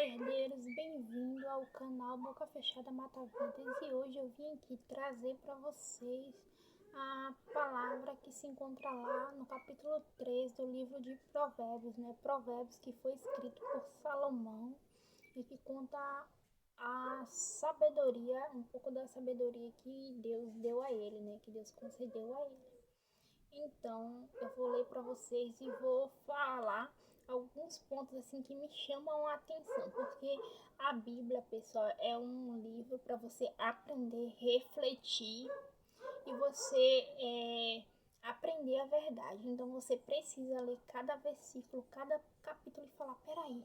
herdeiros, bem-vindo ao canal Boca Fechada Mata Vidas, e hoje eu vim aqui trazer para vocês a palavra que se encontra lá no capítulo 3 do livro de Provérbios, Provérbios, que foi escrito por Salomão e que conta a sabedoria, um pouco da sabedoria que Deus deu a ele, que Deus concedeu a ele. Então, eu vou ler para vocês e vou falar alguns pontos assim que me chamam a atenção, porque a Bíblia, pessoal, é um livro para você aprender, refletir e você aprender a verdade. Então, você precisa ler cada versículo, cada capítulo e falar: peraí,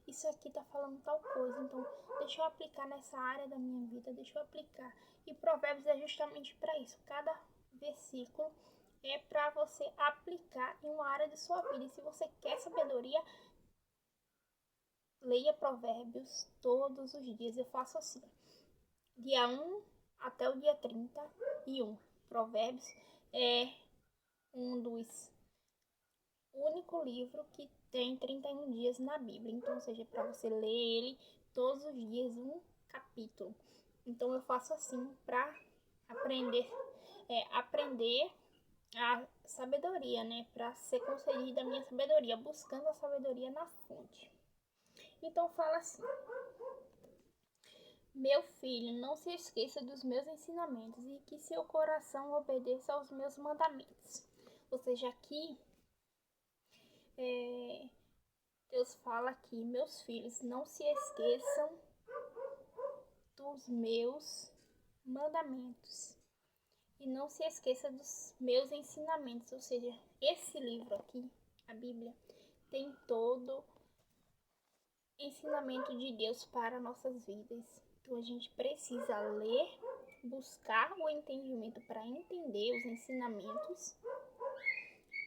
isso aqui tá falando tal coisa, então deixa eu aplicar nessa área da minha vida, deixa eu aplicar. E Provérbios é justamente para isso. Cada versículo é para você aplicar em uma área de sua vida. E se você quer sabedoria, leia Provérbios todos os dias. Eu faço assim, dia 1 até o dia 31. Provérbios é um dos único livro que tem 31 dias na Bíblia. Então, ou seja, para você ler ele todos os dias, um capítulo. Então, eu faço assim para aprender a sabedoria, para ser concedida a minha sabedoria, buscando a sabedoria na fonte. Então fala assim: meu filho, não se esqueça dos meus ensinamentos e que seu coração obedeça aos meus mandamentos. Ou seja, aqui Deus fala aqui: meus filhos, não se esqueçam dos meus mandamentos. E não se esqueça dos meus ensinamentos. Ou seja, esse livro aqui, a Bíblia, tem todo ensinamento de Deus para nossas vidas. Então a gente precisa ler, buscar o entendimento para entender os ensinamentos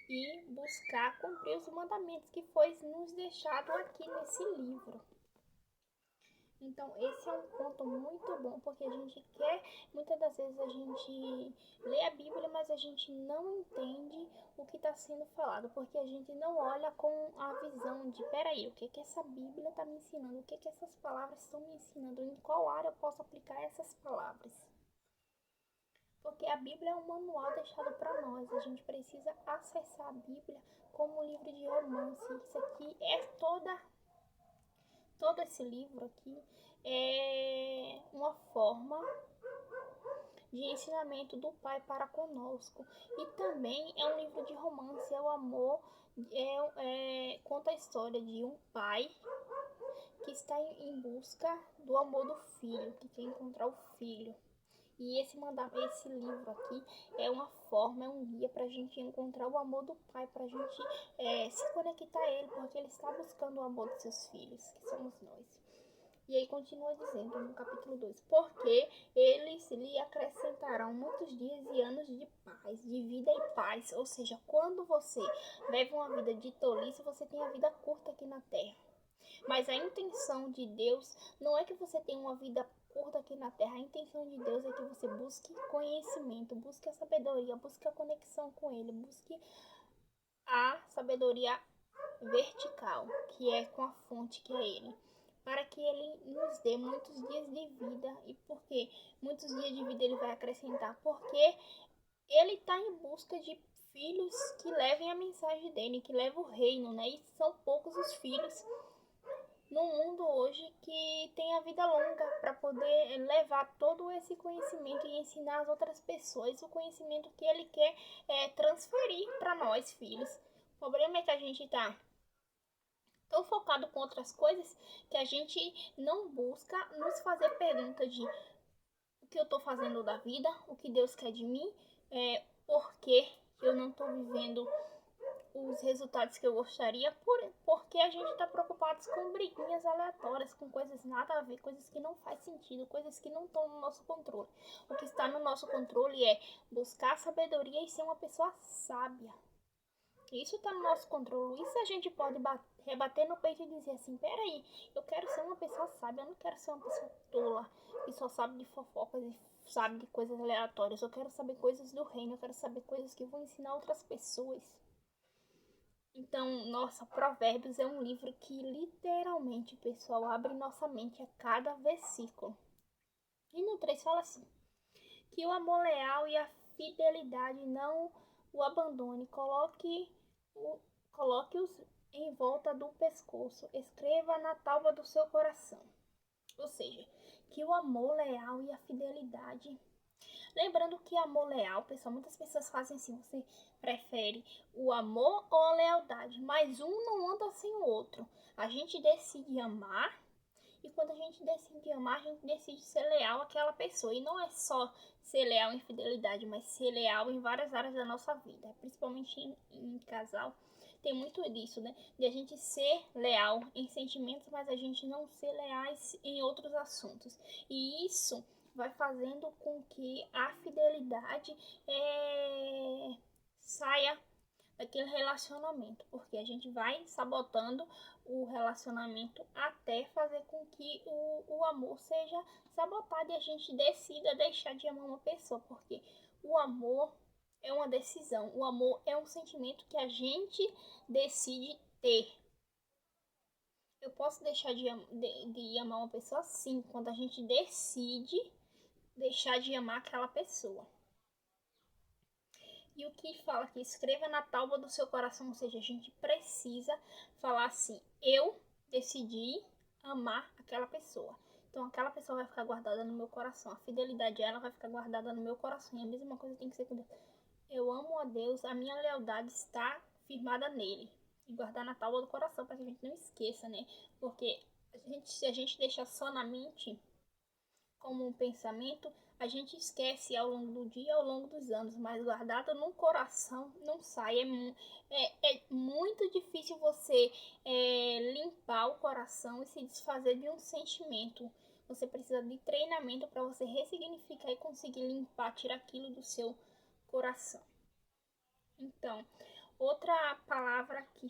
e buscar cumprir os mandamentos que foi nos deixado aqui nesse livro. Então, esse é um ponto muito bom, porque a gente quer, muitas das vezes a gente lê a Bíblia, mas a gente não entende o que está sendo falado, porque a gente não olha com a visão de, peraí, o que essa Bíblia está me ensinando, o que essas palavras estão me ensinando, em qual área eu posso aplicar essas palavras. Porque a Bíblia é um manual deixado para nós, a gente precisa acessar a Bíblia como um livro de romance. Isso aqui é todo esse livro aqui é uma forma de ensinamento do Pai para conosco. E também é um livro de romance, é o amor, conta a história de um pai que está em busca do amor do filho, que quer encontrar o filho. E esse livro aqui é uma forma, é um guia para a gente encontrar o amor do Pai, para a gente se conectar a Ele, porque Ele está buscando o amor dos seus filhos, que somos nós. E aí continua dizendo no capítulo 2: porque eles lhe acrescentarão muitos dias e anos de paz, de vida e paz. Ou seja, quando você leva uma vida de tolice, você tem a vida curta aqui na terra. Mas a intenção de Deus não é que você tenha uma vida curta aqui na terra. A intenção de Deus é que você busque conhecimento, busque a sabedoria, busque a conexão com Ele, busque a sabedoria vertical, que é com a fonte, que é Ele, para que Ele nos dê muitos dias de vida. E por que muitos dias de vida Ele vai acrescentar? Porque Ele está em busca de filhos que levem a mensagem dele, que levem o reino, E são poucos os filhos no mundo hoje que tem a vida longa para poder levar todo esse conhecimento e ensinar as outras pessoas o conhecimento que Ele quer transferir para nós, filhos. O problema é que a gente está tão focado com outras coisas que a gente não busca nos fazer perguntas de o que eu estou fazendo da vida, o que Deus quer de mim, por que eu não estou vivendo os resultados que eu gostaria, porque a gente está preocupado com briguinhas aleatórias, com coisas nada a ver, coisas que não faz sentido, coisas que não estão no nosso controle. O que está no nosso controle é buscar sabedoria e ser uma pessoa sábia. Isso está no nosso controle. Isso a gente pode rebater no peito e dizer assim: peraí, eu quero ser uma pessoa sábia, eu não quero ser uma pessoa tola que só sabe de fofocas e sabe de coisas aleatórias. Eu quero saber coisas do reino, eu quero saber coisas que vão ensinar outras pessoas. Então, nossa, Provérbios é um livro que literalmente, pessoal, abre nossa mente a cada versículo. E no 3 fala assim: que o amor leal e a fidelidade não o abandone, coloque-os em volta do pescoço, escreva na tábua do seu coração. Ou seja, que o amor leal e a fidelidade. Lembrando que amor leal, pessoal, muitas pessoas fazem assim, você prefere o amor ou a lealdade, mas um não anda sem o outro. A gente decide amar e quando a gente decide amar, a gente decide ser leal àquela pessoa. E não é só ser leal em fidelidade, mas ser leal em várias áreas da nossa vida, principalmente em casal. Tem muito disso, né? De a gente ser leal em sentimentos, mas a gente não ser leais em outros assuntos. E isso vai fazendo com que a fidelidade saia daquele relacionamento, porque a gente vai sabotando o relacionamento até fazer com que o amor seja sabotado e a gente decida deixar de amar uma pessoa, porque o amor é uma decisão, o amor é um sentimento que a gente decide ter. Eu posso deixar de amar uma pessoa sim, quando a gente decide deixar de amar aquela pessoa. E o que fala que escreva na tábua do seu coração, ou seja, a gente precisa falar assim: eu decidi amar aquela pessoa. Então aquela pessoa vai ficar guardada no meu coração. A fidelidade dela vai ficar guardada no meu coração. E a mesma coisa tem que ser com Deus. Eu amo a Deus, a minha lealdade está firmada nele. E guardar na tábua do coração, para que a gente não esqueça, né? Porque se a gente deixar só na mente, como um pensamento, a gente esquece ao longo do dia, ao longo dos anos, mas guardado no coração não sai. É muito difícil você limpar o coração e se desfazer de um sentimento. Você precisa de treinamento para você ressignificar e conseguir limpar, tirar aquilo do seu coração. Então, outra palavra que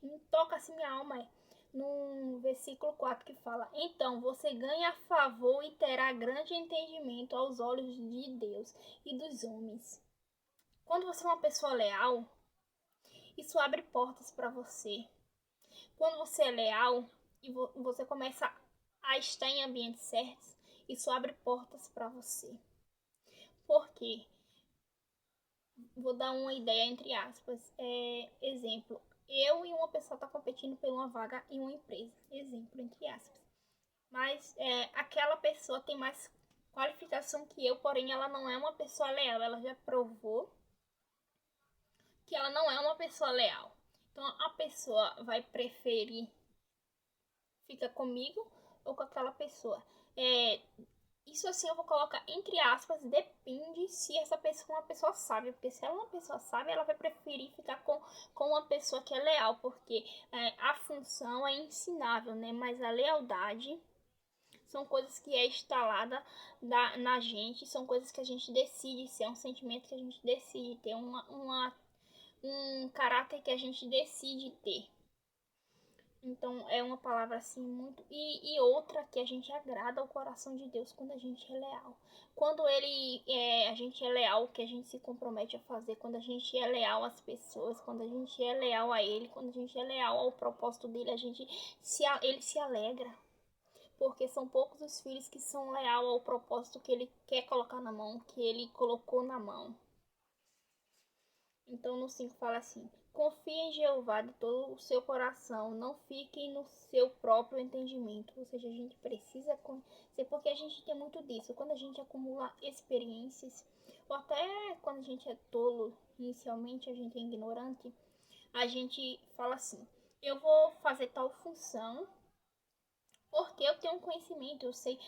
me toca assim minha alma é no versículo 4 que fala: então você ganha favor e terá grande entendimento aos olhos de Deus e dos homens. Quando você é uma pessoa leal, isso abre portas para você. Quando você é leal e você começa a estar em ambientes certos, isso abre portas para você. Por quê? Vou dar uma ideia entre aspas. Exemplo, eu e uma pessoa está competindo por uma vaga em uma empresa. Exemplo, entre aspas. Mas aquela pessoa tem mais qualificação que eu, porém ela não é uma pessoa leal. Ela já provou que ela não é uma pessoa leal. Então a pessoa vai preferir ficar comigo ou com aquela pessoa. Isso assim eu vou colocar entre aspas, depende se essa pessoa é uma pessoa sábia, porque se ela é uma pessoa sábia, ela vai preferir ficar com uma pessoa que é leal, porque a função é ensinável, né? Mas a lealdade são coisas que é instalada na gente, são coisas que a gente decide ser, é um sentimento que a gente decide ter, um caráter que a gente decide ter. Então é uma palavra assim muito. E outra que a gente agrada ao coração de Deus quando a gente é leal. Quando a gente é leal, que a gente se compromete a fazer, quando a gente é leal às pessoas, quando a gente é leal a Ele, quando a gente é leal ao propósito dele, ele se alegra. Porque são poucos os filhos que são leal ao propósito que ele quer colocar na mão, que ele colocou na mão. Então no 5 fala assim: confie em Jeová de todo o seu coração, não fique no seu próprio entendimento. Ou seja, a gente precisa conhecer, porque a gente tem muito disso. Quando a gente acumula experiências, ou até quando a gente é tolo, inicialmente a gente é ignorante, a gente fala assim: eu vou fazer tal função porque eu tenho um conhecimento, eu sei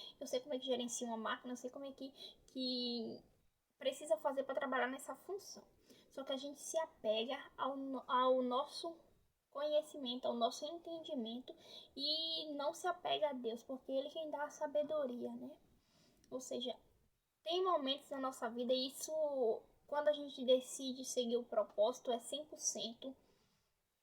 como é que gerencia uma máquina, eu sei como é que precisa fazer para trabalhar nessa função. Só que a gente se apega ao nosso conhecimento, ao nosso entendimento e não se apega a Deus, porque Ele quem dá a sabedoria, né? Ou seja, tem momentos na nossa vida e isso, quando a gente decide seguir o propósito, é 100%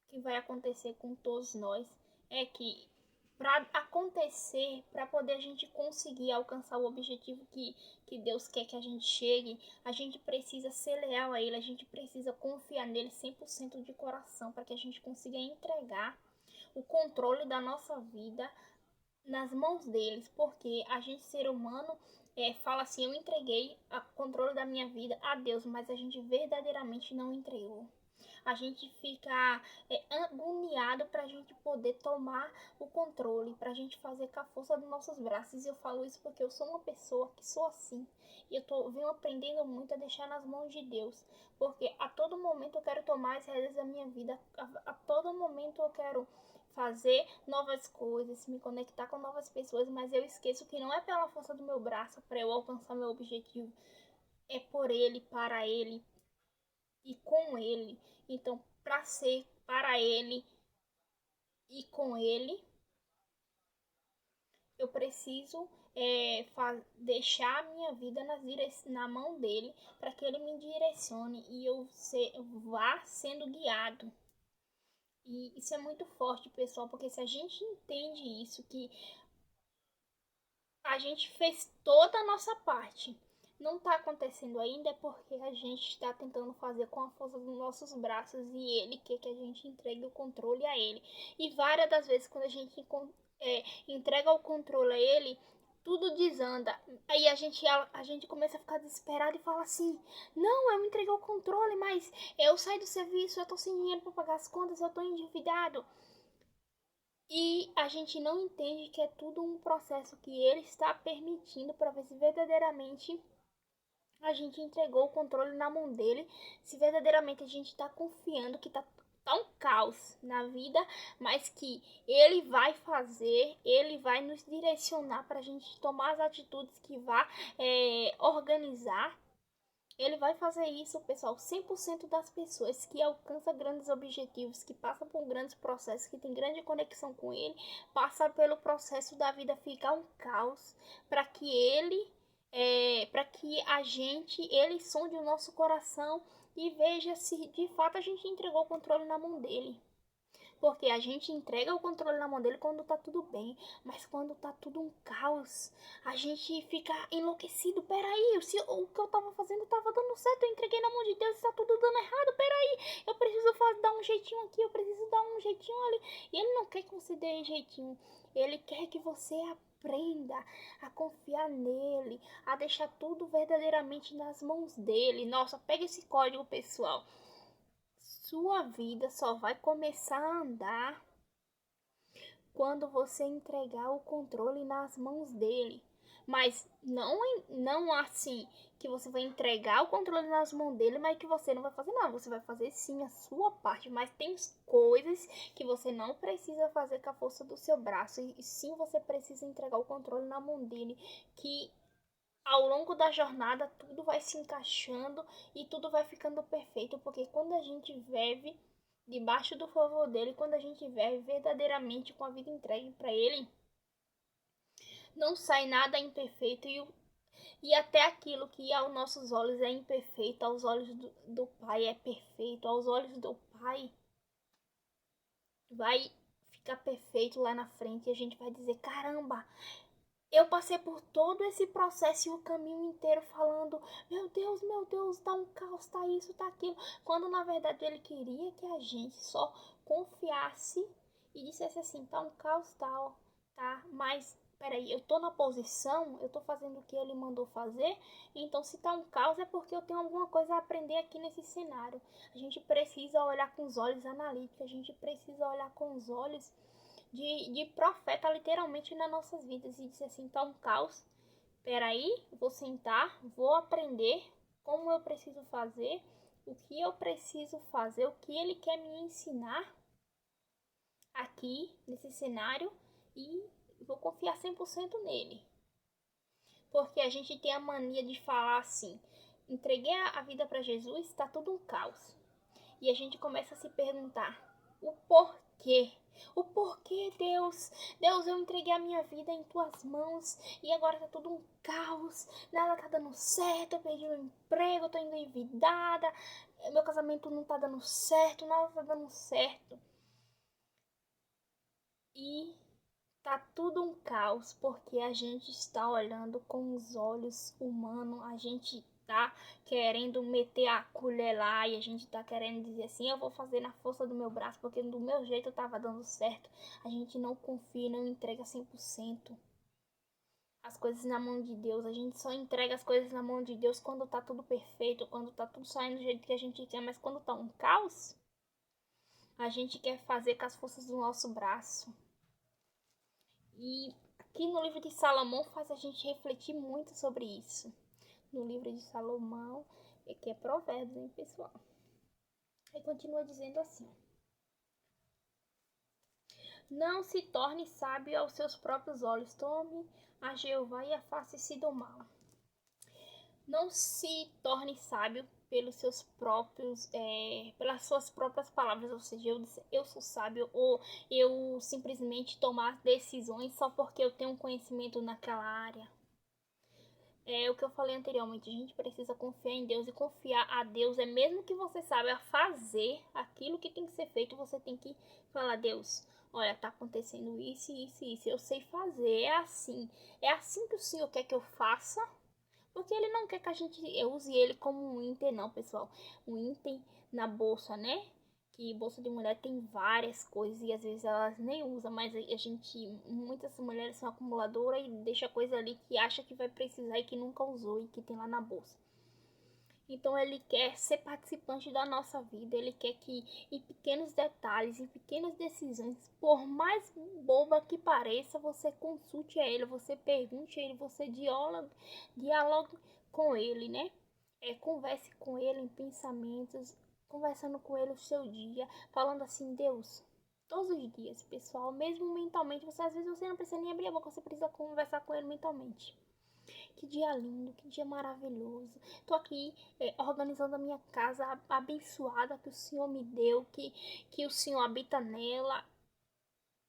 que vai acontecer com todos nós, é que para acontecer, para poder a gente conseguir alcançar o objetivo que Deus quer que a gente chegue, a gente precisa ser leal a Ele, a gente precisa confiar nele 100% de coração, para que a gente consiga entregar o controle da nossa vida nas mãos deles, porque a gente, ser humano, fala assim, eu entreguei o controle da minha vida a Deus, mas a gente verdadeiramente não entregou. A gente fica agoniado para a gente poder tomar o controle, para a gente fazer com a força dos nossos braços. E eu falo isso porque eu sou uma pessoa que sou assim. E venho aprendendo muito a deixar nas mãos de Deus. Porque a todo momento eu quero tomar as rédeas da minha vida. A todo momento eu quero fazer novas coisas, me conectar com novas pessoas, mas eu esqueço que não é pela força do meu braço para eu alcançar meu objetivo. É por Ele, para Ele e com Ele. Então, para ser para Ele e com Ele, eu preciso deixar a minha vida na mão dele, para que ele me direcione e eu vá sendo guiado. E isso é muito forte, pessoal, porque se a gente entende isso, que a gente fez toda a nossa parte, não está acontecendo ainda, é porque a gente está tentando fazer com a força dos nossos braços e ele quer que a gente entregue o controle a ele. E várias das vezes, quando a gente entrega o controle a ele, tudo desanda. Aí a gente começa a ficar desesperado e fala assim: não, eu entreguei o controle, mas eu saí do serviço, eu tô sem dinheiro para pagar as contas, eu tô endividado. E a gente não entende que é tudo um processo que ele está permitindo para ver se verdadeiramente a gente entregou o controle na mão dele, se verdadeiramente a gente está confiando que tá um caos na vida, mas que ele vai fazer, ele vai nos direcionar para a gente tomar as atitudes que vai organizar. Ele vai fazer isso, pessoal. 100% das pessoas que alcançam grandes objetivos, que passam por grandes processos, que tem grande conexão com ele, passam pelo processo da vida ficar um caos, para que para que ele sonde o nosso coração e veja se de fato a gente entregou o controle na mão dele. Porque a gente entrega o controle na mão dele quando tá tudo bem, mas quando tá tudo um caos, a gente fica enlouquecido. Peraí, o que eu tava fazendo tava dando certo, eu entreguei na mão de Deus e tá tudo dando errado. Peraí, eu preciso dar um jeitinho aqui, eu preciso dar um jeitinho ali. E ele não quer que você dê um jeitinho, ele quer que você aprenda a confiar nele, a deixar tudo verdadeiramente nas mãos dele. Nossa, pega esse código, pessoal. Sua vida só vai começar a andar quando você entregar o controle nas mãos dele. Mas não assim que você vai entregar o controle nas mãos dele, mas que você não vai fazer nada. Você vai fazer sim a sua parte, mas tem coisas que você não precisa fazer com a força do seu braço. E sim você precisa entregar o controle na mão dele, que ao longo da jornada tudo vai se encaixando e tudo vai ficando perfeito, porque quando a gente vive debaixo do favor dele, quando a gente vive verdadeiramente com a vida entregue para ele, não sai nada imperfeito e até aquilo que aos nossos olhos é imperfeito, aos olhos do Pai é perfeito, aos olhos do Pai vai ficar perfeito lá na frente e a gente vai dizer: caramba, eu passei por todo esse processo e o caminho inteiro falando: meu Deus, tá um caos, tá isso, tá aquilo. Quando na verdade ele queria que a gente só confiasse e dissesse assim: tá um caos, tal, tá, mas peraí, eu tô na posição, eu tô fazendo o que ele mandou fazer, então se tá um caos é porque eu tenho alguma coisa a aprender aqui nesse cenário. A gente precisa olhar com os olhos analíticos, a gente precisa olhar com os olhos de profeta literalmente nas nossas vidas e dizer assim: tá um caos, peraí, vou sentar, vou aprender como eu preciso fazer, o que eu preciso fazer, o que ele quer me ensinar aqui nesse cenário e vou confiar 100% nele. Porque a gente tem a mania de falar assim: entreguei a vida para Jesus, está tudo um caos. E a gente começa a se perguntar o porquê. O porquê, Deus? Deus, eu entreguei a minha vida em tuas mãos e agora tá tudo um caos, nada tá dando certo, eu perdi meu emprego, eu tô endividada, meu casamento não tá dando certo, nada tá dando certo. E Tá tudo um caos porque a gente está olhando com os olhos humanos, a gente tá querendo meter a colher lá e a gente tá querendo dizer assim, eu vou fazer na força do meu braço porque do meu jeito tava dando certo. A gente não confia, não entrega 100% as coisas na mão de Deus. A gente só entrega as coisas na mão de Deus quando tá tudo perfeito, quando tá tudo saindo do jeito que a gente quer, mas quando tá um caos, a gente quer fazer com as forças do nosso braço. E aqui no livro de Salomão faz a gente refletir muito sobre isso. No livro de Salomão, que é Provérbios, hein, pessoal? Ele continua dizendo assim: não se torne sábio aos seus próprios olhos, tome a Jeová e afaste-se do mal. Não se torne sábio pelos seus próprios, pelas suas próprias palavras, ou seja, eu sou sábio, ou eu simplesmente tomar decisões só porque eu tenho conhecimento naquela área. É o que eu falei anteriormente, a gente precisa confiar em Deus, e confiar a Deus é mesmo que você saiba fazer aquilo que tem que ser feito, você tem que falar: Deus, olha, tá acontecendo isso, isso, isso, eu sei fazer, é assim que o Senhor quer que eu faça, porque Ele não quer que a gente use Ele como um item não, pessoal, um item na bolsa, né? Que bolsa de mulher tem várias coisas e às vezes elas nem usam, mas a gente, muitas mulheres são acumuladoras e deixa coisa ali que acha que vai precisar e que nunca usou e que tem lá na bolsa. Então ele quer ser participante da nossa vida, ele quer que em pequenos detalhes, em pequenas decisões, por mais boba que pareça, você consulte a ele, você pergunte a ele, você dialogue com ele, né? Converse com ele em pensamentos, conversando com ele o seu dia, falando assim: Deus, todos os dias, pessoal, mesmo mentalmente, às vezes você não precisa nem abrir a boca, você precisa conversar com ele mentalmente. Que dia lindo, que dia maravilhoso. Tô aqui organizando a minha casa abençoada que o Senhor me deu, que o Senhor habita nela.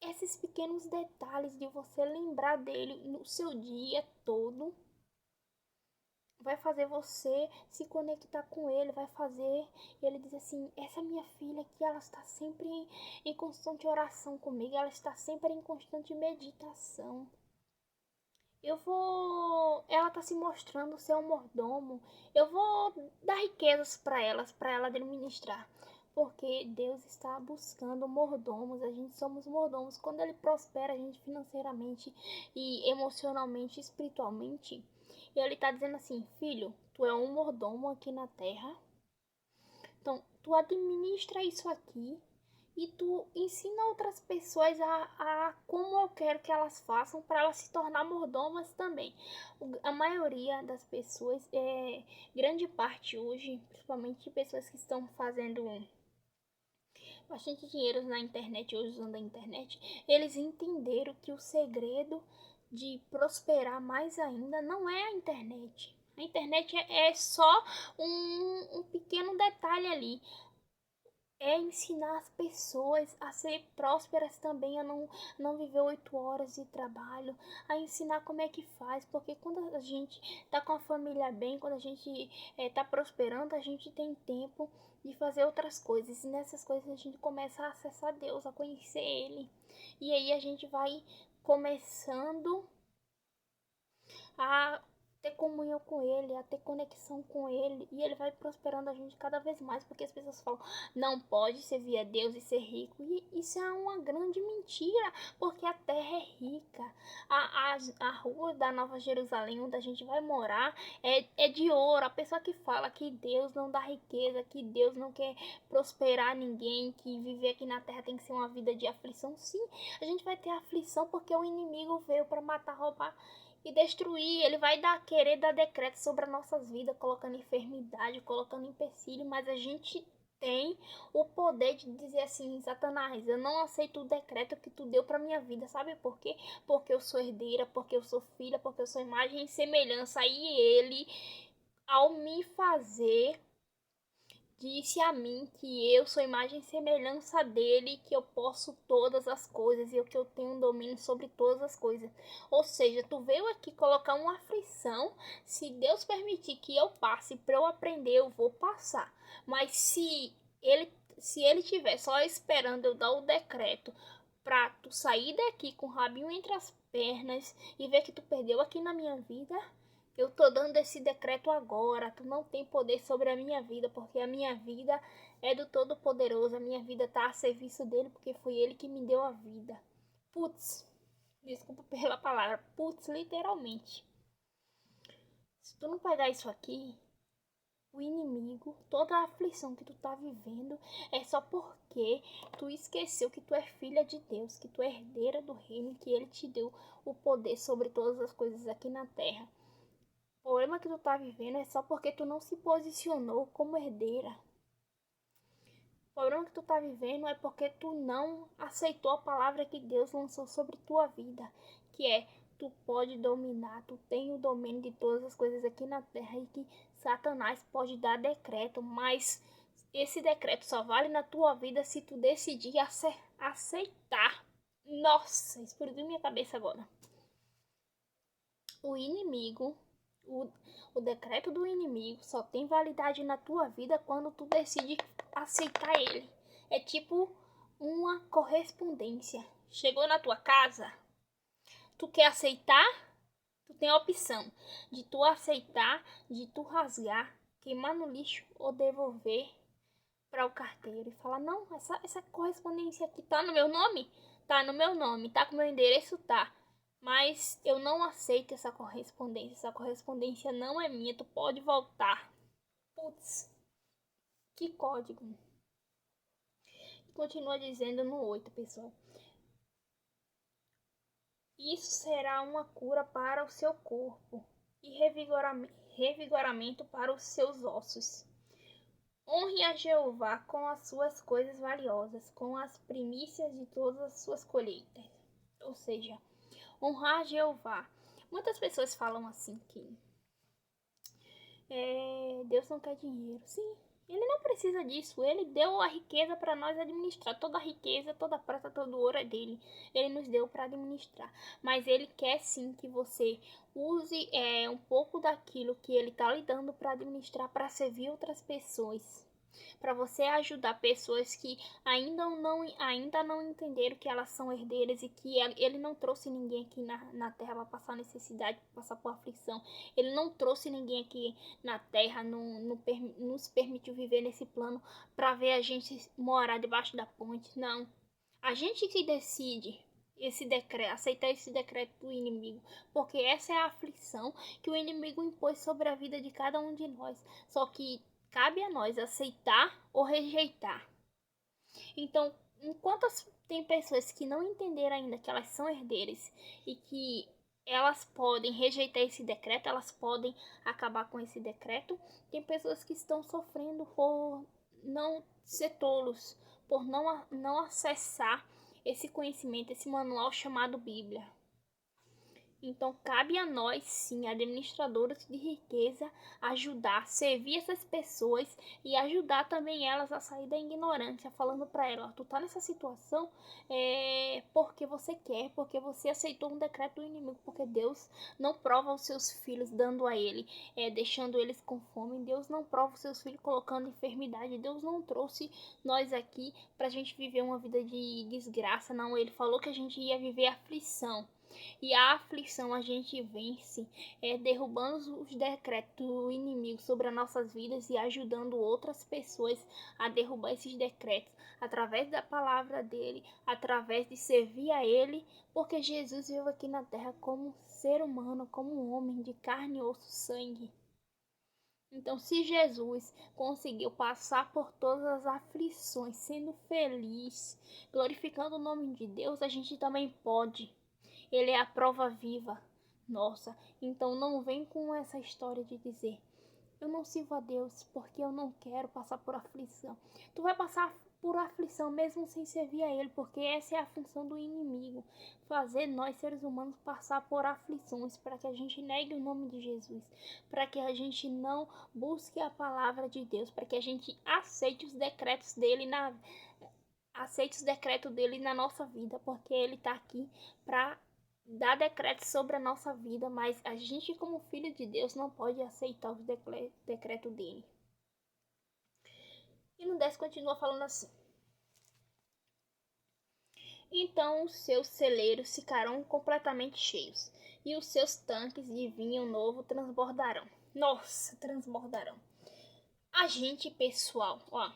Esses pequenos detalhes de você lembrar dele no seu dia todo vai fazer você se conectar com ele, vai fazer ele dizer assim: essa minha filha aqui, ela está sempre em constante oração comigo, ela está sempre em constante meditação. Ela tá se mostrando ser um mordomo. Eu vou dar riquezas para ela administrar. Porque Deus está buscando mordomos, a gente somos mordomos. Quando Ele prospera a gente financeiramente e emocionalmente, espiritualmente, e Ele está dizendo assim: filho, tu é um mordomo aqui na terra, então tu administra isso aqui e tu ensina outras pessoas a como eu quero que elas façam para elas se tornar mordomas também. A maioria das pessoas, grande parte hoje, principalmente pessoas que estão fazendo bastante dinheiro na internet, hoje usando a internet, eles entenderam que o segredo de prosperar mais ainda não é a internet. A internet é só um pequeno detalhe ali. É ensinar as pessoas a ser prósperas também, a não viver 8 horas de trabalho, a ensinar como é que faz, porque quando a gente tá com a família bem, quando a gente tá prosperando, a gente tem tempo de fazer outras coisas, e nessas coisas a gente começa a acessar Deus, a conhecer Ele, e aí a gente vai começando a ter comunhão com Ele, a ter conexão com Ele, e Ele vai prosperando a gente cada vez mais, porque as pessoas falam: não pode servir a Deus e ser rico, e isso é uma grande mentira, porque a terra é rica, a rua da Nova Jerusalém, onde a gente vai morar, é de ouro. A pessoa que fala que Deus não dá riqueza, que Deus não quer prosperar ninguém, que viver aqui na terra tem que ser uma vida de aflição, sim, a gente vai ter aflição porque o inimigo veio para matar, roubar e destruir. Ele vai querer dar decreto sobre as nossas vidas, colocando enfermidade, colocando empecilho, mas a gente tem o poder de dizer assim: Satanás, eu não aceito o decreto que tu deu para minha vida. Sabe por quê? Porque eu sou herdeira, porque eu sou filha, porque eu sou imagem e semelhança. E ele, ao me fazer, disse a mim que eu sou imagem e semelhança dele, que eu posso todas as coisas e que eu tenho domínio sobre todas as coisas. Ou seja, tu veio aqui colocar uma aflição. Se Deus permitir que eu passe para eu aprender, eu vou passar. Mas se ele tiver só esperando eu dar o decreto pra tu sair daqui com o rabinho entre as pernas e ver que tu perdeu aqui na minha vida, eu tô dando esse decreto agora. Tu não tem poder sobre a minha vida, porque a minha vida é do Todo-Poderoso. A minha vida tá a serviço dele, porque foi ele que me deu a vida. Putz, desculpa pela palavra, putz, literalmente. Se tu não pegar isso aqui, o inimigo, toda a aflição que tu tá vivendo é só porque tu esqueceu que tu é filha de Deus, que tu é herdeira do reino, que ele te deu o poder sobre todas as coisas aqui na terra. O problema que tu tá vivendo é só porque tu não se posicionou como herdeira. O problema que tu tá vivendo é porque tu não aceitou a palavra que Deus lançou sobre tua vida, que é: tu pode dominar, tu tem o domínio de todas as coisas aqui na terra e que Satanás pode dar decreto, mas esse decreto só vale na tua vida se tu decidir aceitar. Nossa, explodiu minha cabeça agora. O inimigo, o decreto do inimigo só tem validade na tua vida quando tu decide aceitar ele. É tipo uma correspondência. Chegou na tua casa, tu quer aceitar? Tu tem a opção de tu aceitar, de tu rasgar, queimar no lixo ou devolver para o carteiro e falar: não, essa correspondência aqui tá no meu nome? Tá no meu nome, tá com meu endereço? Tá. Mas eu não aceito essa correspondência não é minha, tu pode voltar. Putz, que código. Continua dizendo no 8, pessoal. Isso será uma cura para o seu corpo e revigoramento para os seus ossos. Honre a Jeová com as suas coisas valiosas, com as primícias de todas as suas colheitas. Ou seja, honrar a Jeová. Muitas pessoas falam assim que Deus não quer dinheiro. Sim, ele não precisa disso. Ele deu a riqueza para nós administrar. Toda a riqueza, toda a prata, todo o ouro é dele. Ele nos deu para administrar. Mas ele quer sim que você use um pouco daquilo que ele está lhe dando para administrar, para servir outras pessoas. Para você ajudar pessoas que ainda não entenderam que elas são herdeiras e que ele não trouxe ninguém aqui na terra para passar necessidade, para passar por aflição. Ele não trouxe ninguém aqui na terra, nos permitiu viver nesse plano para ver a gente morar debaixo da ponte. Não. A gente que decide aceitar esse decreto do inimigo, porque essa é a aflição que o inimigo impôs sobre a vida de cada um de nós. Só que cabe a nós aceitar ou rejeitar. Então, enquanto tem pessoas que não entenderam ainda que elas são herdeiras e que elas podem rejeitar esse decreto, elas podem acabar com esse decreto, tem pessoas que estão sofrendo por não ser tolos, por não acessar esse conhecimento, esse manual chamado Bíblia. Então, cabe a nós, sim, administradores de riqueza, ajudar, servir essas pessoas e ajudar também elas a sair da ignorância, falando para elas: tu tá nessa situação porque você quer, porque você aceitou um decreto do inimigo, porque Deus não prova os seus filhos dando a ele, deixando eles com fome. Deus não prova os seus filhos colocando enfermidade. Deus não trouxe nós aqui pra gente viver uma vida de desgraça, não. Ele falou que a gente ia viver aflição. E a aflição a gente vence derrubando os decretos do inimigo sobre as nossas vidas e ajudando outras pessoas a derrubar esses decretos através da palavra dele, através de servir a ele, porque Jesus veio aqui na terra como ser humano, como um homem de carne, osso, sangue. Então, se Jesus conseguiu passar por todas as aflições, sendo feliz, glorificando o nome de Deus, a gente também pode. Ele é a prova viva nossa. Então não vem com essa história de dizer: eu não sirvo a Deus porque eu não quero passar por aflição. Tu vai passar por aflição mesmo sem servir a Ele, porque essa é a função do inimigo, fazer nós seres humanos passar por aflições, para que a gente negue o nome de Jesus, para que a gente não busque a palavra de Deus, para que a gente aceite os decretos dele na nossa vida, porque ele está aqui para dar decretos sobre a nossa vida, mas a gente, como filho de Deus, não pode aceitar os decretos dele. E no 10 continua falando assim: Então os seus celeiros ficarão completamente cheios, e os seus tanques de vinho novo transbordarão. Nossa, transbordarão. A gente, pessoal, ó,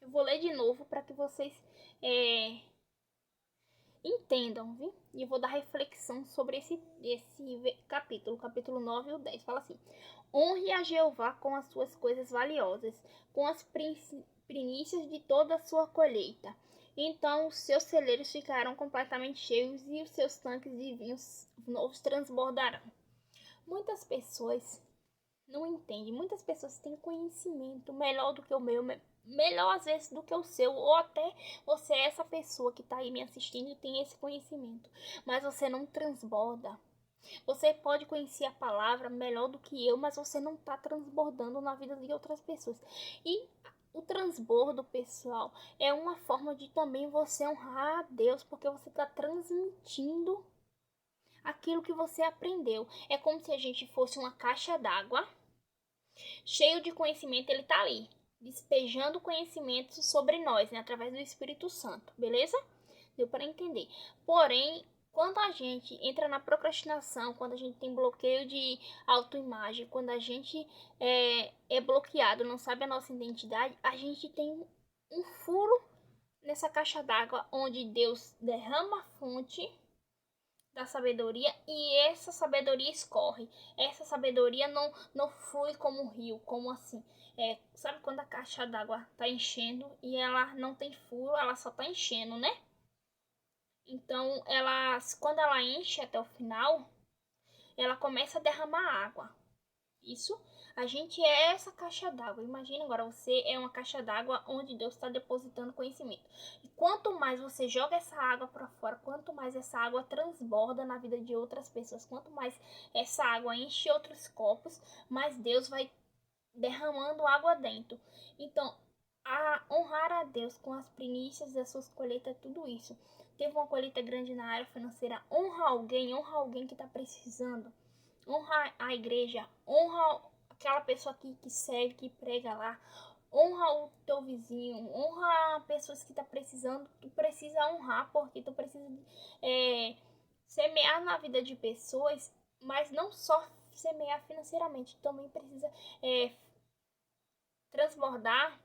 eu vou ler de novo para que vocês entendam, viu? E eu vou dar reflexão sobre esse capítulo 9 e o 10. Fala assim: honre a Jeová com as suas coisas valiosas, com as primícias de toda a sua colheita. Então os seus celeiros ficarão completamente cheios e os seus tanques de vinhos novos transbordarão. Muitas pessoas não entendem, muitas pessoas têm conhecimento melhor do que o meu, melhor às vezes do que o seu, ou até você é essa pessoa que está aí me assistindo e tem esse conhecimento, mas você não transborda. Você pode conhecer a palavra melhor do que eu, mas você não está transbordando na vida de outras pessoas. E o transbordo, pessoal, é uma forma de também você honrar a Deus, porque você está transmitindo aquilo que você aprendeu. É como se a gente fosse uma caixa d'água, cheio de conhecimento, ele está ali, despejando conhecimento sobre nós, né, através do Espírito Santo, beleza? Deu para entender. Porém, quando a gente entra na procrastinação, quando a gente tem bloqueio de autoimagem, quando a gente é bloqueado, não sabe a nossa identidade, a gente tem um furo nessa caixa d'água onde Deus derrama a fonte da sabedoria e essa sabedoria escorre. Essa sabedoria não flui como um rio, como assim? Sabe quando a caixa d'água tá enchendo e ela não tem furo, ela só tá enchendo, né? Então, quando ela enche até o final, ela começa a derramar água. Isso, a gente é essa caixa d'água. Imagina agora, você é uma caixa d'água onde Deus está depositando conhecimento. E quanto mais você joga essa água para fora, quanto mais essa água transborda na vida de outras pessoas, quanto mais essa água enche outros copos, mais Deus vai derramando água dentro. Então, honrar a Deus com as primícias das suas colheitas, tudo isso. Teve uma colheita grande na área financeira, honra alguém que está precisando. Honra a igreja, honra aquela pessoa que serve, que prega lá. Honra o teu vizinho, honra pessoas que tá precisando. Tu precisa honrar, porque tu precisa semear na vida de pessoas, mas não só semear financeiramente, tu também precisa transbordar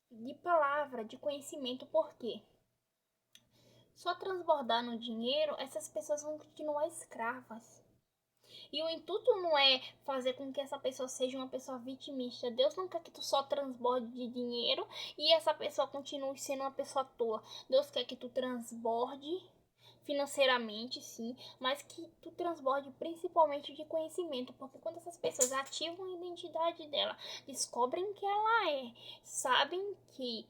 de palavra, de conhecimento. Por quê? Só transbordar no dinheiro, essas pessoas vão continuar escravas. E o intuito não é fazer com que essa pessoa seja uma pessoa vitimista. Deus não quer que tu só transborde de dinheiro e essa pessoa continue sendo uma pessoa tola. Deus quer que tu transborde financeiramente, sim, mas que tu transborde principalmente de conhecimento, porque quando essas pessoas ativam a identidade dela, descobrem que ela sabem que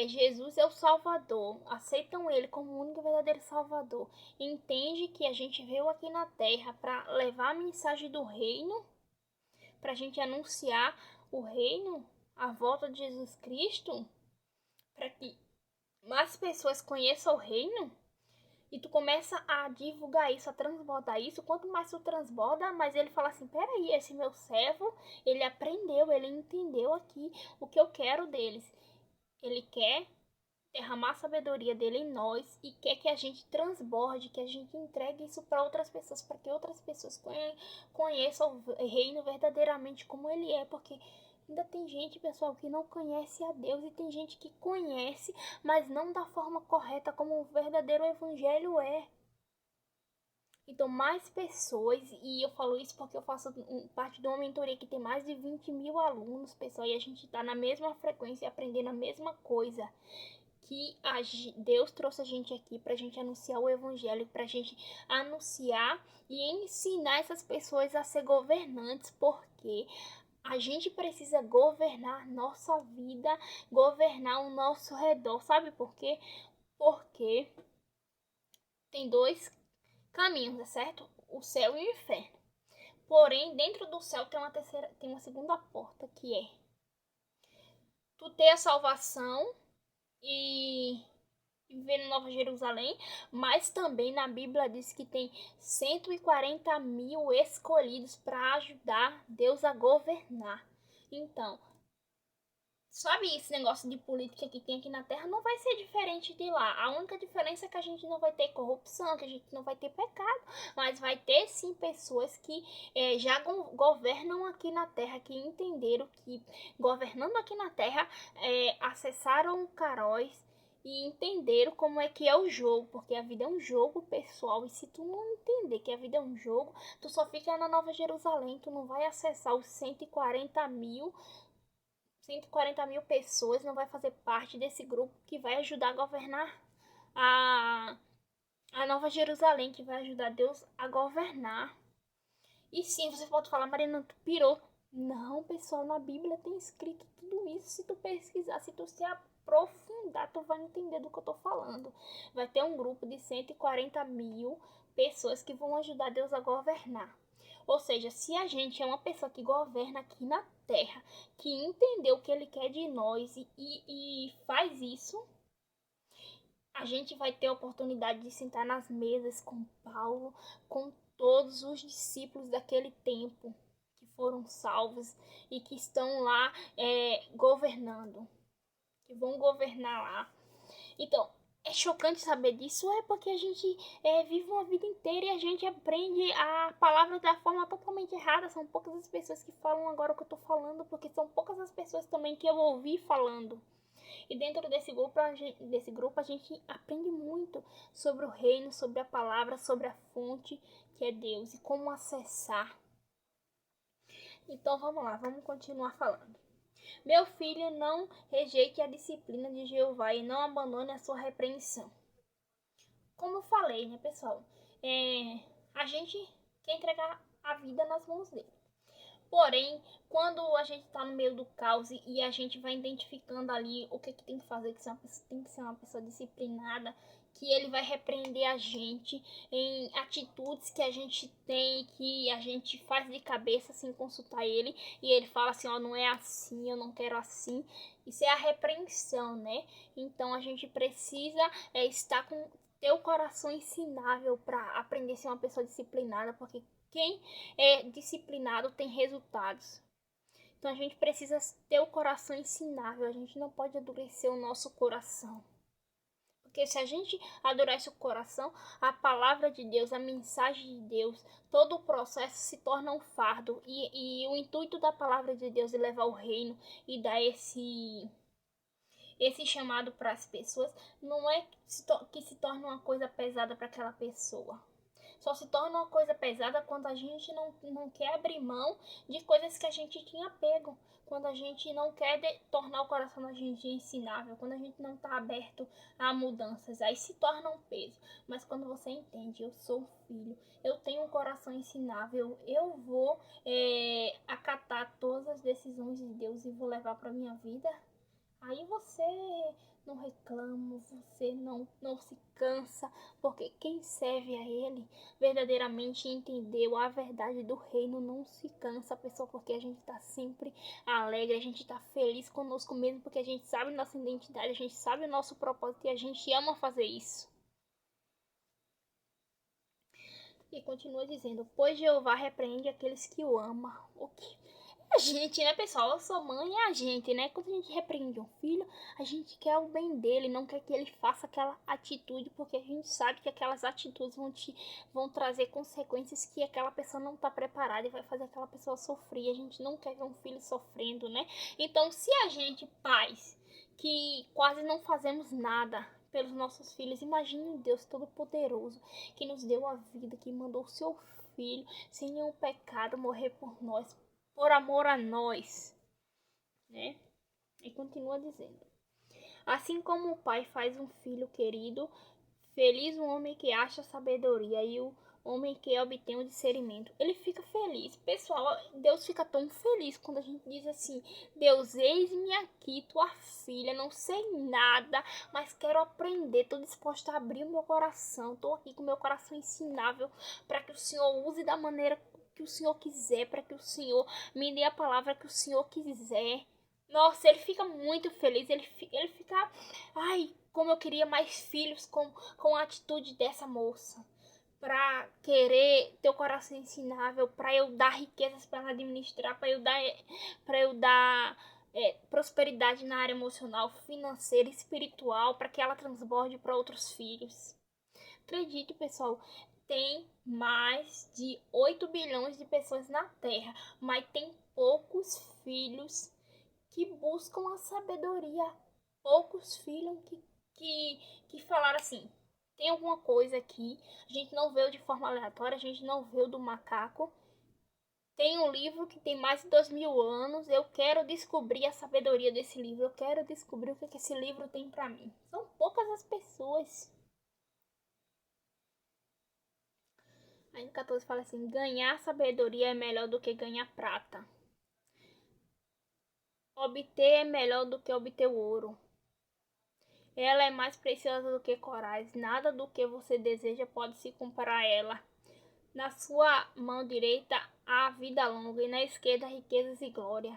Jesus é o Salvador, aceitam Ele como o único verdadeiro Salvador, entende que a gente veio aqui na Terra para levar a mensagem do reino, para a gente anunciar o reino, a volta de Jesus Cristo, para que mais pessoas conheçam o reino, e tu começa a divulgar isso, a transbordar isso. Quanto mais tu transborda, mais ele fala assim: peraí, esse meu servo, ele aprendeu, ele entendeu aqui o que eu quero deles. Ele quer derramar a sabedoria dele em nós e quer que a gente transborde, que a gente entregue isso para outras pessoas, para que outras pessoas conheçam o reino verdadeiramente como ele é, porque ainda tem gente, pessoal, que não conhece a Deus e tem gente que conhece, mas não da forma correta como o verdadeiro evangelho é. Então, mais pessoas, e eu falo isso porque eu faço parte de uma mentoria que tem mais de 20 mil alunos, pessoal, e a gente está na mesma frequência, aprendendo a mesma coisa. Que Deus trouxe a gente aqui para a gente anunciar o evangelho, para a gente anunciar e ensinar essas pessoas a ser governantes, porque a gente precisa governar nossa vida, governar o nosso redor. Sabe por quê? Porque tem dois caminhos, certo? O céu e o inferno. Porém, dentro do céu tem uma segunda porta, que é tu ter a salvação e viver no Nova Jerusalém, mas também na Bíblia diz que tem 140 mil escolhidos para ajudar Deus a governar. Então, sabe, esse negócio de política que tem aqui na Terra não vai ser diferente de lá. A única diferença é que a gente não vai ter corrupção, que a gente não vai ter pecado, mas vai ter sim pessoas que já governam aqui na Terra, que entenderam que governando aqui na Terra acessaram o Caróis e entenderam como é que é o jogo, porque a vida é um jogo, pessoal, e se tu não entender que a vida é um jogo, tu só fica na Nova Jerusalém, tu não vai acessar os 140 mil pessoas, não vai fazer parte desse grupo que vai ajudar a governar a, a Nova Jerusalém, que vai ajudar Deus a governar. E sim, você pode falar, Marina, tu pirou. Não, pessoal, na Bíblia tem escrito tudo isso. Se tu pesquisar, se tu se aprofundar, tu vai entender do que eu tô falando. Vai ter um grupo de 140 mil pessoas que vão ajudar Deus a governar. Ou seja, se a gente é uma pessoa que governa aqui na Terra, que entendeu o que Ele quer de nós e faz isso, a gente vai ter a oportunidade de sentar nas mesas com Paulo, com todos os discípulos daquele tempo que foram salvos e que estão lá governando, que vão governar lá. Então, é chocante saber disso, porque a gente vive uma vida inteira e a gente aprende a palavra da forma totalmente errada. São poucas as pessoas que falam agora o que eu tô falando, porque são poucas as pessoas também que eu ouvi falando. E dentro desse grupo a gente aprende muito sobre o reino, sobre a palavra, sobre a fonte que é Deus e como acessar. Então vamos lá, vamos continuar falando. Meu filho, não rejeite a disciplina de Jeová e não abandone a sua repreensão. Como eu falei, né, pessoal? A gente quer entregar a vida nas mãos dele. Porém, quando a gente está no meio do caos e a gente vai identificando ali o que tem que fazer, que tem que ser uma pessoa disciplinada, que ele vai repreender a gente em atitudes que a gente tem, que a gente faz de cabeça sem consultar ele, e ele fala assim, ó, não é assim, eu não quero assim. Isso é a repreensão, né? Então a gente precisa estar com ter o coração ensinável para aprender a ser uma pessoa disciplinada, porque quem é disciplinado tem resultados. Então a gente precisa ter o coração ensinável, a gente não pode endurecer o nosso coração. Porque se a gente endurece o coração, a palavra de Deus, a mensagem de Deus, todo o processo se torna um fardo. E o intuito da palavra de Deus é levar o reino e dar esse chamado para as pessoas, não é que se torna uma coisa pesada para aquela pessoa. Só se torna uma coisa pesada quando a gente não quer abrir mão de coisas que a gente tinha pego. Quando a gente não quer tornar o coração da gente ensinável. Quando a gente não está aberto a mudanças. Aí se torna um peso. Mas quando você entende, eu sou filho, eu tenho um coração ensinável, eu vou acatar todas as decisões de Deus e vou levar para minha vida. Aí você não reclama, você não se cansa, porque quem serve a Ele verdadeiramente entendeu a verdade do reino, não se cansa, pessoal, porque a gente está sempre alegre, a gente está feliz conosco mesmo, porque a gente sabe nossa identidade, a gente sabe o nosso propósito e a gente ama fazer isso. E continua dizendo, pois Jeová repreende aqueles que o amam. O que? A gente, né, pessoal? Eu sou mãe e a gente, né? Quando a gente repreende um filho, a gente quer o bem dele, não quer que ele faça aquela atitude, porque a gente sabe que aquelas atitudes vão trazer consequências que aquela pessoa não está preparada e vai fazer aquela pessoa sofrer. A gente não quer ver um filho sofrendo, né? Então, se a gente, pais, que quase não fazemos nada pelos nossos filhos, imagine Deus Todo-Poderoso, que nos deu a vida, que mandou o seu filho sem nenhum pecado morrer por nós, por amor a nós, né? E continua dizendo, assim como o pai faz um filho querido, feliz o homem que acha sabedoria e o homem que obtém o discernimento. Ele fica feliz. Pessoal, Deus fica tão feliz quando a gente diz assim, Deus, eis-me aqui, tua filha, não sei nada, mas quero aprender, estou disposta a abrir o meu coração, estou aqui com o meu coração ensinável para que o Senhor use da maneira que o Senhor quiser, para que o Senhor me dê a palavra que o Senhor quiser. Nossa, ele fica muito feliz, ele fica, ai, como eu queria mais filhos com a atitude dessa moça. Pra querer ter o coração ensinável, pra eu dar riquezas para ela administrar, pra eu dar prosperidade na área emocional, financeira, espiritual, para que ela transborde para outros filhos. Acredite, pessoal, tem mais de 8 bilhões de pessoas na Terra, mas tem poucos filhos que buscam a sabedoria. Poucos filhos que falaram assim, tem alguma coisa aqui, a gente não veio de forma aleatória, a gente não veio do macaco. Tem um livro que tem mais de 2000 anos, eu quero descobrir a sabedoria desse livro, eu quero descobrir o que esse livro tem para mim. São poucas as pessoas. Aí no 14 fala assim, ganhar sabedoria é melhor do que ganhar prata. Obter é melhor do que obter o ouro. Ela é mais preciosa do que corais. Nada do que você deseja pode se comparar a ela. Na sua mão direita há vida longa e na esquerda riquezas e glória.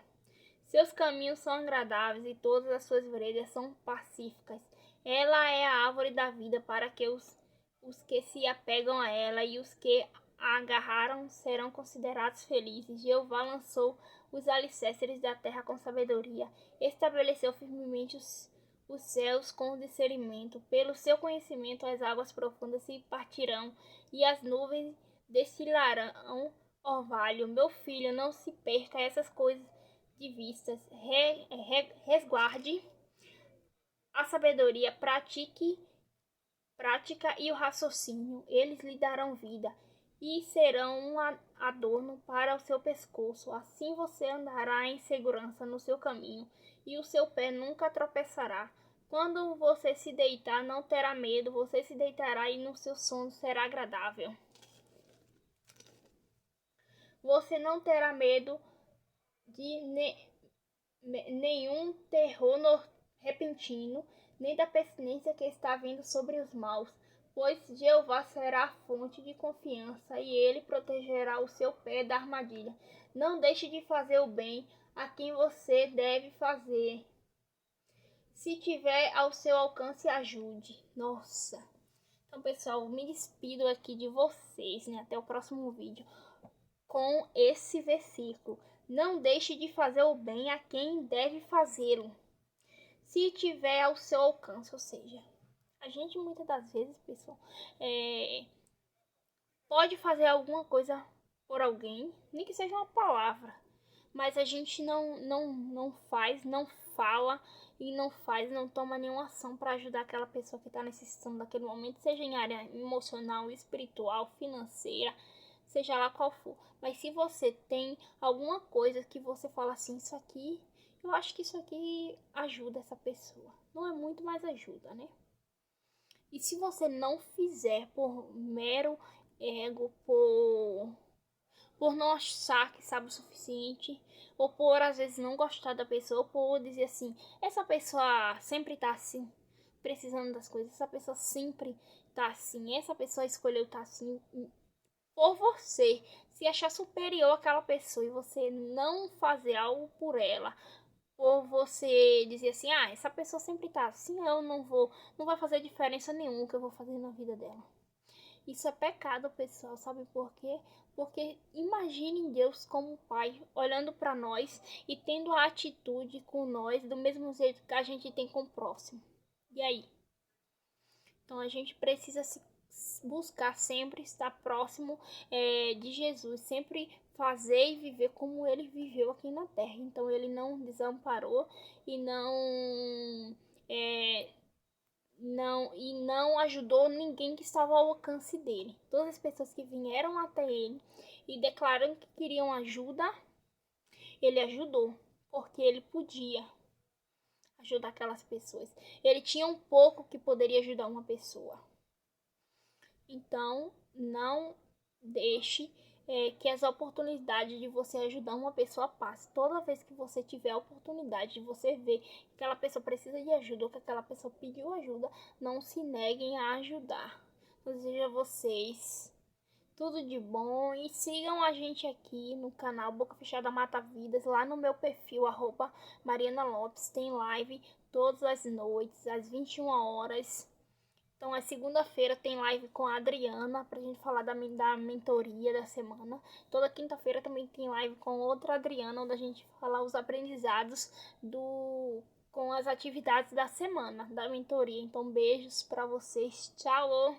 Seus caminhos são agradáveis e todas as suas veredas são pacíficas. Ela é a árvore da vida para que os que se apegam a ela e os que a agarraram serão considerados felizes. Jeová lançou os alicerces da terra com sabedoria. Estabeleceu firmemente os céus com discernimento. Pelo seu conhecimento as águas profundas se partirão e as nuvens destilarão orvalho. Meu filho, não se perca essas coisas de vistas. Resguarde a sabedoria, prática e o raciocínio. Eles lhe darão vida e serão um adorno para o seu pescoço. Assim você andará em segurança no seu caminho e o seu pé nunca tropeçará. Quando você se deitar, não terá medo, você se deitará e no seu sono será agradável. Você não terá medo de nenhum terror repentino, nem da pestilência que está vindo sobre os maus, pois Jeová será a fonte de confiança e ele protegerá o seu pé da armadilha. Não deixe de fazer o bem a quem você deve fazer. Se tiver ao seu alcance, ajude. Nossa! Então, pessoal, me despido aqui de vocês, né? Até o próximo vídeo com esse versículo. Não deixe de fazer o bem a quem deve fazê-lo, se tiver ao seu alcance. Ou seja, a gente muitas das vezes, pessoal, pode fazer alguma coisa por alguém, nem que seja uma palavra, mas a gente não faz, não fala e não toma nenhuma ação para ajudar aquela pessoa que está necessitando daquele momento, seja em área emocional, espiritual, financeira, seja lá qual for. Mas se você tem alguma coisa que você fala assim, isso aqui, eu acho que isso aqui ajuda essa pessoa. Não é muito, mas ajuda, né? E se você não fizer por mero ego, por não achar que sabe o suficiente, ou por às vezes não gostar da pessoa, ou por dizer assim, essa pessoa sempre tá assim, precisando das coisas, essa pessoa sempre tá assim, essa pessoa escolheu tá assim, por você se achar superior àquela pessoa e você não fazer algo por ela, por você dizer assim, essa pessoa sempre tá assim, eu não vai fazer diferença nenhuma que eu vou fazer na vida dela. Isso é pecado, pessoal, sabe por quê? Porque imaginem Deus como Pai, olhando para nós e tendo a atitude com nós do mesmo jeito que a gente tem com o próximo. E aí? Então a gente precisa se buscar sempre estar próximo de Jesus, sempre fazer e viver como ele viveu aqui na terra. Então ele não desamparou e não ajudou ninguém que estava ao alcance dele. Todas as pessoas que vieram até ele e declararam que queriam ajuda, ele ajudou, porque ele podia ajudar aquelas pessoas. Ele tinha um pouco que poderia ajudar uma pessoa. Então, não deixe que as oportunidades de você ajudar uma pessoa passe. Toda vez que você tiver a oportunidade de você ver que aquela pessoa precisa de ajuda ou que aquela pessoa pediu ajuda, não se neguem a ajudar. Eu desejo a vocês tudo de bom e sigam a gente aqui no canal Boca Fechada Mata Vidas, lá no meu perfil, @Mariana Lopes. Tem live todas as noites, às 21 horas. Então, a segunda-feira tem live com a Adriana pra gente falar da mentoria da semana. Toda quinta-feira também tem live com outra Adriana, onde a gente fala os aprendizados com as atividades da semana da mentoria. Então, beijos pra vocês. Tchau!